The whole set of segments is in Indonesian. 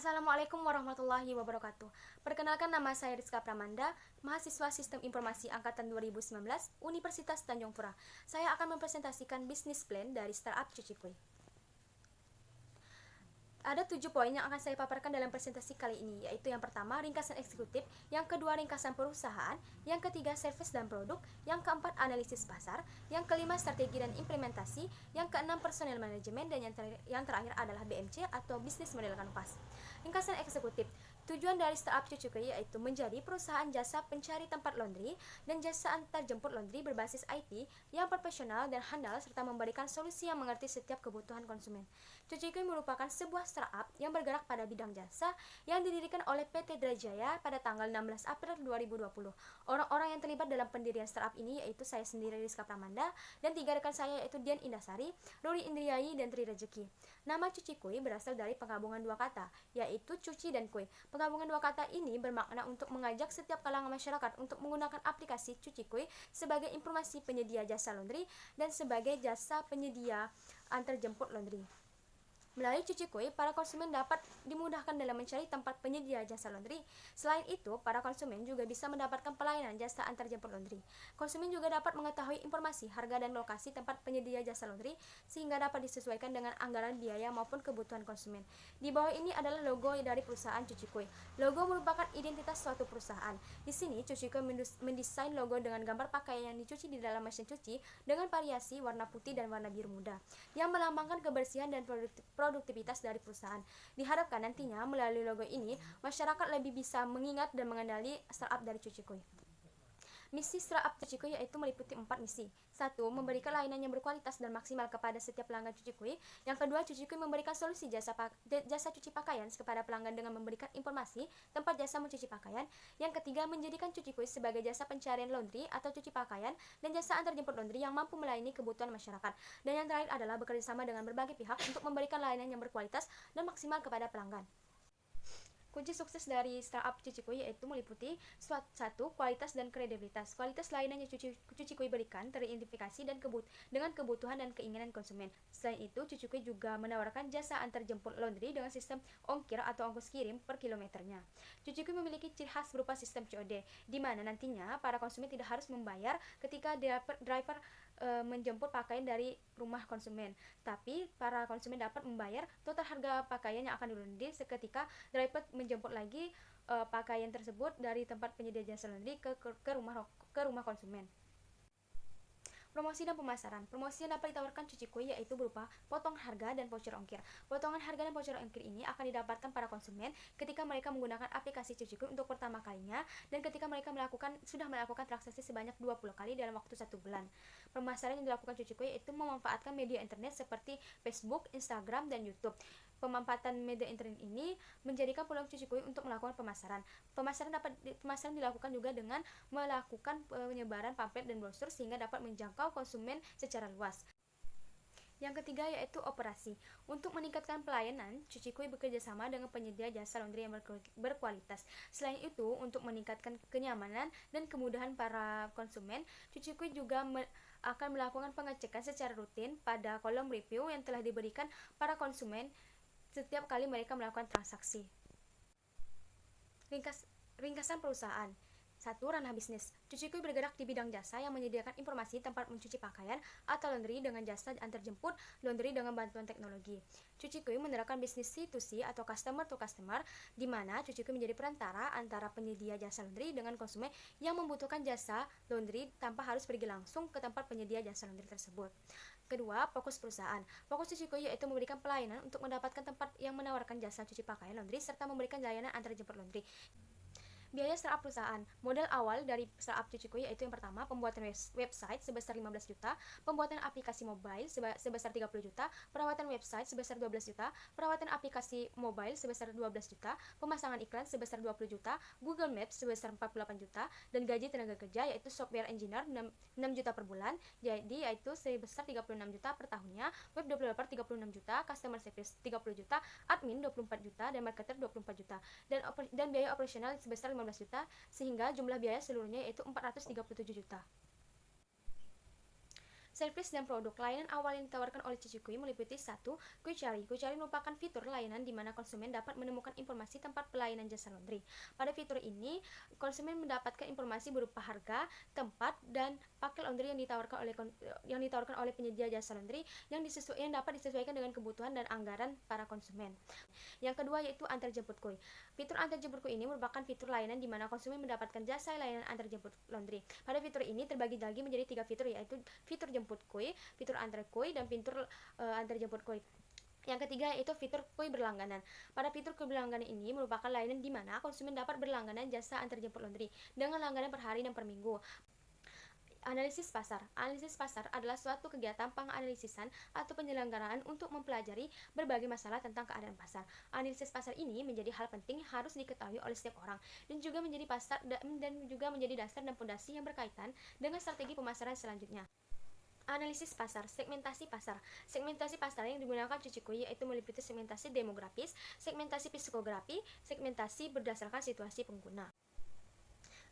Assalamualaikum warahmatullahi wabarakatuh. Perkenalkan, nama saya Rizka Pramanda, mahasiswa Sistem Informasi Angkatan 2019, Universitas Tanjung Pura. Saya akan mempresentasikan bisnis plan dari startup Cucikuy. Ada 7 poin yang akan saya paparkan dalam presentasi kali ini, yaitu yang pertama, ringkasan eksekutif, yang kedua, ringkasan perusahaan, yang ketiga, service dan produk, yang keempat, analisis pasar, yang kelima, strategi dan implementasi, yang keenam, personel manajemen, dan yang terakhir adalah BMC atau bisnis model kanvas. Ringkasan eksekutif. Tujuan dari startup Cucikuy yaitu menjadi perusahaan jasa pencari tempat laundry dan jasa antar jemput laundry berbasis IT yang profesional dan handal serta memberikan solusi yang mengerti setiap kebutuhan konsumen. Cucikuy merupakan sebuah startup yang bergerak pada bidang jasa yang didirikan oleh PT Drajaya pada tanggal 16 April 2020. Orang-orang yang terlibat dalam pendirian startup ini yaitu saya sendiri, Rizka Pramanda, dan 3 rekan saya yaitu Dian Indasari, Ruri Indriayi, dan Tri Rezeki. Nama Cucikuy berasal dari penggabungan dua kata, yaitu cuci dan kuy. Penggabungan dua kata ini bermakna untuk mengajak setiap kalangan masyarakat untuk menggunakan aplikasi Cucikuy sebagai informasi penyedia jasa laundry dan sebagai jasa penyedia antar jemput laundry. Melalui Cucikuy, para konsumen dapat dimudahkan dalam mencari tempat penyedia jasa laundry. Selain itu, para konsumen juga bisa mendapatkan pelayanan jasa antar jemput laundry. Konsumen juga dapat mengetahui informasi, harga, dan lokasi tempat penyedia jasa laundry sehingga dapat disesuaikan dengan anggaran biaya maupun kebutuhan konsumen. Di bawah ini adalah logo dari perusahaan Cucikuy. Logo merupakan identitas suatu perusahaan. Di sini, Cucikuy mendesain logo dengan gambar pakaian yang dicuci di dalam mesin cuci dengan variasi warna putih dan warna biru muda, yang melambangkan kebersihan dan produktivitas dari perusahaan. Diharapkan nantinya melalui logo ini, masyarakat lebih bisa mengingat dan mengenali startup dari Cucikuy. Misi startup Cucikuy yaitu meliputi 4 misi. 1. Memberikan layanan yang berkualitas dan maksimal kepada setiap pelanggan Cucikuy. Yang kedua, Cucikuy memberikan solusi jasa cuci pakaian kepada pelanggan dengan memberikan informasi tempat jasa mencuci pakaian. Yang ketiga, menjadikan Cucikuy sebagai jasa pencarian laundry atau cuci pakaian dan jasa antar jemput laundry yang mampu melayani kebutuhan masyarakat. Dan yang terakhir adalah bekerjasama dengan berbagai pihak untuk memberikan layanan yang berkualitas dan maksimal kepada pelanggan. Kunci sukses dari startup Cucikuy yaitu meliputi 1. Kualitas dan kredibilitas. Kualitas layanan yang Cucikuy berikan teridentifikasi dengan kebutuhan dan keinginan konsumen. Selain itu, Cucikuy juga menawarkan jasa antar jemput laundry dengan sistem ongkir atau ongkos kirim per kilometernya. Cucikuy memiliki ciri khas berupa sistem COD, di mana nantinya para konsumen tidak harus membayar ketika driver menjemput pakaian dari rumah konsumen, tapi para konsumen dapat membayar total harga pakaian yang akan dilaundry seketika driver menjemput lagi pakaian tersebut dari tempat penyedia jasa laundry ke rumah konsumen. Promosi dan pemasaran. Promosi yang dapat ditawarkan Cucikuy yaitu berupa potongan harga dan voucher ongkir. Potongan harga dan voucher ongkir ini akan didapatkan para konsumen ketika mereka menggunakan aplikasi Cucikuy untuk pertama kalinya dan ketika mereka sudah melakukan transaksi sebanyak 20 kali dalam waktu 1 bulan. Pemasaran yang dilakukan Cucikuy yaitu memanfaatkan media internet seperti Facebook, Instagram, dan YouTube. Pemanfaatan media internet ini menjadikan peluang Cucikuy untuk melakukan pemasaran. Pemasaran dilakukan juga dengan melakukan penyebaran pamflet dan brosur sehingga dapat menjangkau konsumen secara luas. Yang ketiga yaitu operasi. Untuk meningkatkan pelayanan, Cucikuy bekerja sama dengan penyedia jasa laundry yang berkualitas. Selain itu, untuk meningkatkan kenyamanan dan kemudahan para konsumen, Cucikuy juga akan melakukan pengecekan secara rutin pada kolom review yang telah diberikan para konsumen setiap kali mereka melakukan transaksi. Ringkasan perusahaan. 1. Ranah bisnis. Cucikuy bergerak di bidang jasa yang menyediakan informasi tempat mencuci pakaian atau laundry dengan jasa antar jemput laundry dengan bantuan teknologi. Cucikuy menerapkan bisnis C2C atau customer to customer, di mana Cucikuy menjadi perantara antara penyedia jasa laundry dengan konsumen yang membutuhkan jasa laundry tanpa harus pergi langsung ke tempat penyedia jasa laundry tersebut. Kedua, fokus perusahaan. Fokus Cucikuy yaitu memberikan pelayanan untuk mendapatkan tempat yang menawarkan jasa cuci pakaian laundry serta memberikan layanan antar jemput laundry. Biaya startup perusahaan. Modal awal dari startup Cucikuy yaitu yang pertama, pembuatan website sebesar 15 juta, pembuatan aplikasi mobile sebesar 30 juta, perawatan website sebesar 12 juta, perawatan aplikasi mobile sebesar 12 juta, pemasangan iklan sebesar 20 juta, Google Maps sebesar 48 juta, dan gaji tenaga kerja yaitu software engineer 6 juta per bulan, jadi yaitu sebesar 36 juta per tahunnya, web developer 36 juta, customer service 30 juta, admin 24 juta, dan marketer 24 juta, dan biaya operasional sebesar 15 juta, sehingga jumlah biaya seluruhnya yaitu 437 juta. Servis dan produk layanan awal yang ditawarkan oleh Cuci Kui meliputi 1. Kuicari. Kuicari merupakan fitur layanan di mana konsumen dapat menemukan informasi tempat pelayanan jasa laundry. Pada fitur ini, konsumen mendapatkan informasi berupa harga, tempat, dan paket laundry yang ditawarkan oleh penyedia jasa laundry yang dapat disesuaikan dengan kebutuhan dan anggaran para konsumen. Yang kedua yaitu antar jemput Kui. Fitur antar jemput Kui ini merupakan fitur layanan di mana konsumen mendapatkan jasa layanan antar jemput laundry. Pada fitur ini terbagi lagi menjadi 3 fitur, yaitu fitur jemput Kui, fitur antar Kui, dan fitur antar jemput Kui. Yang ketiga yaitu fitur Kui berlangganan. Pada fitur Kui berlangganan ini merupakan layanan di mana konsumen dapat berlangganan jasa antar jemput laundry dengan langganan per hari dan per minggu. Analisis pasar. Analisis pasar adalah suatu kegiatan penganalisisan atau penyelenggaraan untuk mempelajari berbagai masalah tentang keadaan pasar. Analisis pasar ini menjadi hal penting harus diketahui oleh setiap orang dan juga menjadi dasar dan fondasi yang berkaitan dengan strategi pemasaran selanjutnya. Analisis pasar, segmentasi pasar. Segmentasi pasar yang digunakan Cuci Kui yaitu meliputi segmentasi demografis, segmentasi psikografi, segmentasi berdasarkan situasi pengguna.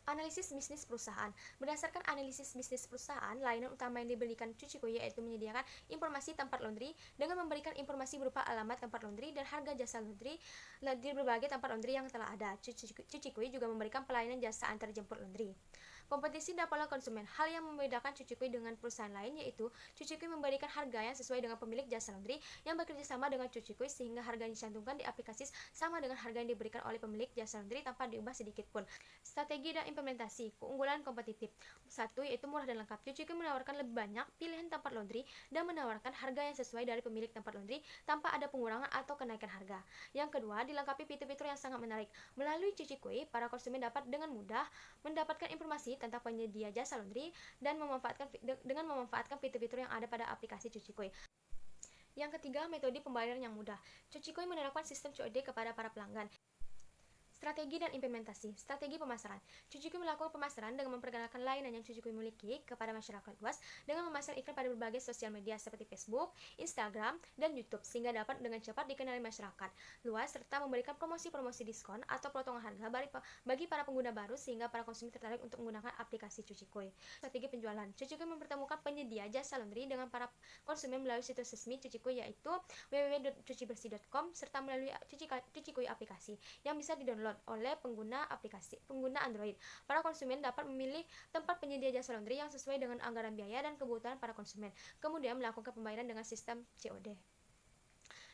Analisis bisnis perusahaan. Berdasarkan analisis bisnis perusahaan, layanan utama yang diberikan Cuci Kui yaitu menyediakan informasi tempat laundry dengan memberikan informasi berupa alamat tempat laundry dan harga jasa laundry di berbagai tempat laundry yang telah ada. Cuci Kui juga memberikan pelayanan jasa antar jemput laundry. Kompetisi dan pola konsumen. Hal yang membedakan Cuci Kui dengan perusahaan lain yaitu Cuci Kui memberikan harga yang sesuai dengan pemilik jasa laundry yang bekerja sama dengan Cuci Kui sehingga harga yang dicantumkan di aplikasi sama dengan harga yang diberikan oleh pemilik jasa laundry tanpa diubah sedikit pun. Strategi dan implementasi. Keunggulan kompetitif. 1. Yaitu murah dan lengkap. Cuci Kui menawarkan lebih banyak pilihan tempat laundry dan menawarkan harga yang sesuai dari pemilik tempat laundry tanpa ada pengurangan atau kenaikan harga. Yang kedua, dilengkapi fitur-fitur yang sangat menarik. Melalui Cuci Kui, para konsumen dapat dengan mudah mendapatkan informasi tentang penyedia jasa laundry dan memanfaatkan fitur-fitur yang ada pada aplikasi Cuci Kui. Yang ketiga, metode pembayaran yang mudah. Cuci Kui menerapkan sistem COD kepada para pelanggan. Strategi dan implementasi. Strategi pemasaran. Cuci Kui melakukan pemasaran dengan memperkenalkan layanan yang Cuci Kui miliki kepada masyarakat luas dengan memasang iklan pada berbagai sosial media seperti Facebook, Instagram, dan YouTube sehingga dapat dengan cepat dikenali masyarakat luas serta memberikan promosi-promosi diskon atau potongan harga bagi para pengguna baru sehingga para konsumen tertarik untuk menggunakan aplikasi Cuci Kui. Strategi penjualan. Cuci Kui mempertemukan penyedia jasa laundry dengan para konsumen melalui situs resmi Cuci Kui yaitu www.cucibersih.com serta melalui Cuci Kui aplikasi yang bisa didownload oleh pengguna Android. Para konsumen dapat memilih tempat penyedia jasa laundry yang sesuai dengan anggaran biaya dan kebutuhan para konsumen, kemudian melakukan pembayaran dengan sistem COD.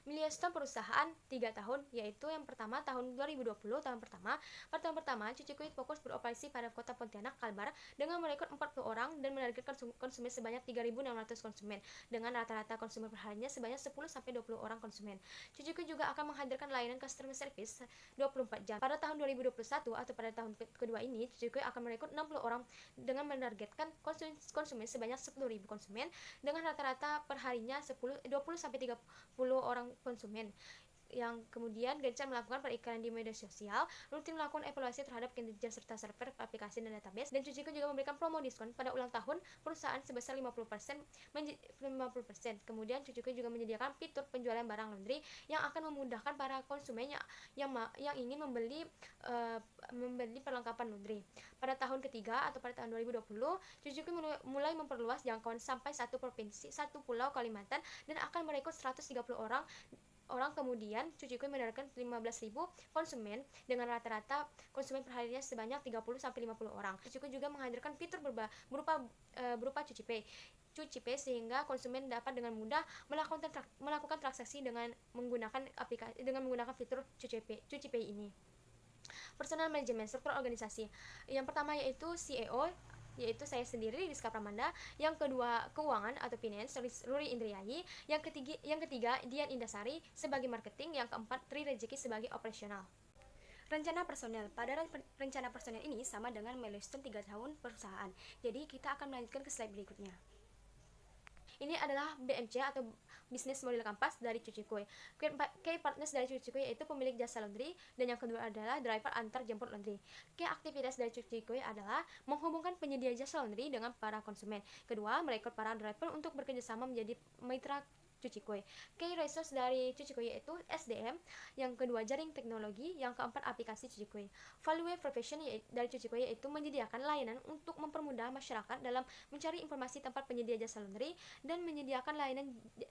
Milestone perusahaan 3 tahun, yaitu yang pertama tahun 2020, tahun pertama. Pada tahun pertama, Cuci Kui fokus beroperasi pada kota Pontianak, Kalbar dengan merekrut 40 orang dan menargetkan konsumen sebanyak 3.600 konsumen dengan rata-rata konsumen perharinya sebanyak 10-20 orang konsumen. Cuci Kui juga akan menghadirkan layanan customer service 24 jam. Pada tahun 2021 atau pada tahun kedua ini, Cuci Kui akan merekrut 60 orang dengan menargetkan konsumen sebanyak 10.000 konsumen dengan rata-rata perharinya 20-30 orang konsumen yang kemudian gencar melakukan periklanan di media sosial, rutin melakukan evaluasi terhadap kinerja serta server, aplikasi, dan database, dan Cuci Kui juga memberikan promo diskon pada ulang tahun perusahaan sebesar 50%. Kemudian Cuci Kui juga menyediakan fitur penjualan barang laundry yang akan memudahkan para konsumen yang ingin membeli perlengkapan laundry. Pada tahun ketiga atau pada tahun 2020, Cuci Kui mulai memperluas jangkauan sampai 1 provinsi, 1 pulau Kalimantan dan akan merekrut 130 orang. Kemudian Cuci Kui menawarkan 15.000 konsumen dengan rata-rata konsumen perharinya sebanyak 30-50 orang. Cuci Kui juga menghadirkan fitur berupa Cuci Pay sehingga konsumen dapat dengan mudah melakukan transaksi dengan menggunakan fitur Cuci Pay ini. Personal management, struktur organisasi. Yang pertama yaitu CEO, yaitu saya sendiri, Rizka Pramanda. Yang kedua, keuangan atau finance, Ruri Indriani. Yang ketiga, Dian Indasari sebagai marketing. Yang keempat, Tri Rezeki sebagai operasional. Rencana personel. Pada rencana personel ini sama dengan milestone 3 tahun perusahaan. Jadi kita akan melanjutkan ke slide berikutnya. Ini adalah BMC atau Business Model Compass dari Cuci Kui. Key partners dari Cuci Kui yaitu pemilik jasa laundry, dan yang kedua adalah driver antar jemput laundry. Key aktivitas dari Cuci Kui adalah menghubungkan penyedia jasa laundry dengan para konsumen. Kedua, merekrut para driver untuk bekerjasama menjadi mitra cuci kue. Key resource dari cuci kue yaitu SDM, yang kedua jaring teknologi, yang keempat aplikasi cuci kue. Value profession dari cuci kue yaitu menyediakan layanan untuk mempermudah masyarakat dalam mencari informasi tempat penyedia jasa laundry dan menyediakan layanan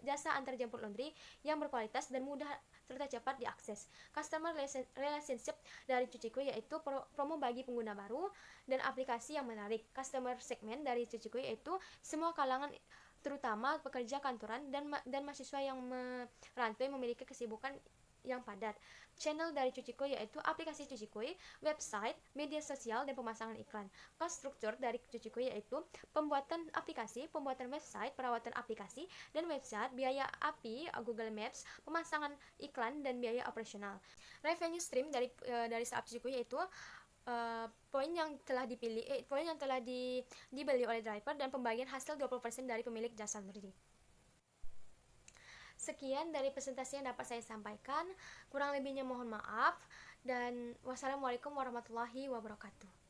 jasa antar jemput laundry yang berkualitas dan mudah serta cepat diakses. Customer relationship dari cuci kue yaitu promo bagi pengguna baru dan aplikasi yang menarik. Customer segment dari cuci kue yaitu semua kalangan, terutama pekerja kantoran dan mahasiswa yang merantau memiliki kesibukan yang padat. Channel dari cuci kue yaitu aplikasi cuci kue, website, media sosial, dan pemasangan iklan. Cost structure dari cuci kue yaitu pembuatan aplikasi, pembuatan website, perawatan aplikasi dan website, biaya API, Google Maps, pemasangan iklan, dan biaya operasional. Revenue stream dari startup cuci kue yaitu poin yang telah dibeli oleh driver dan pembagian hasil 20% dari pemilik jasa laundry. Sekian dari presentasi yang dapat saya sampaikan. Kurang lebihnya mohon maaf, dan wassalamualaikum warahmatullahi wabarakatuh.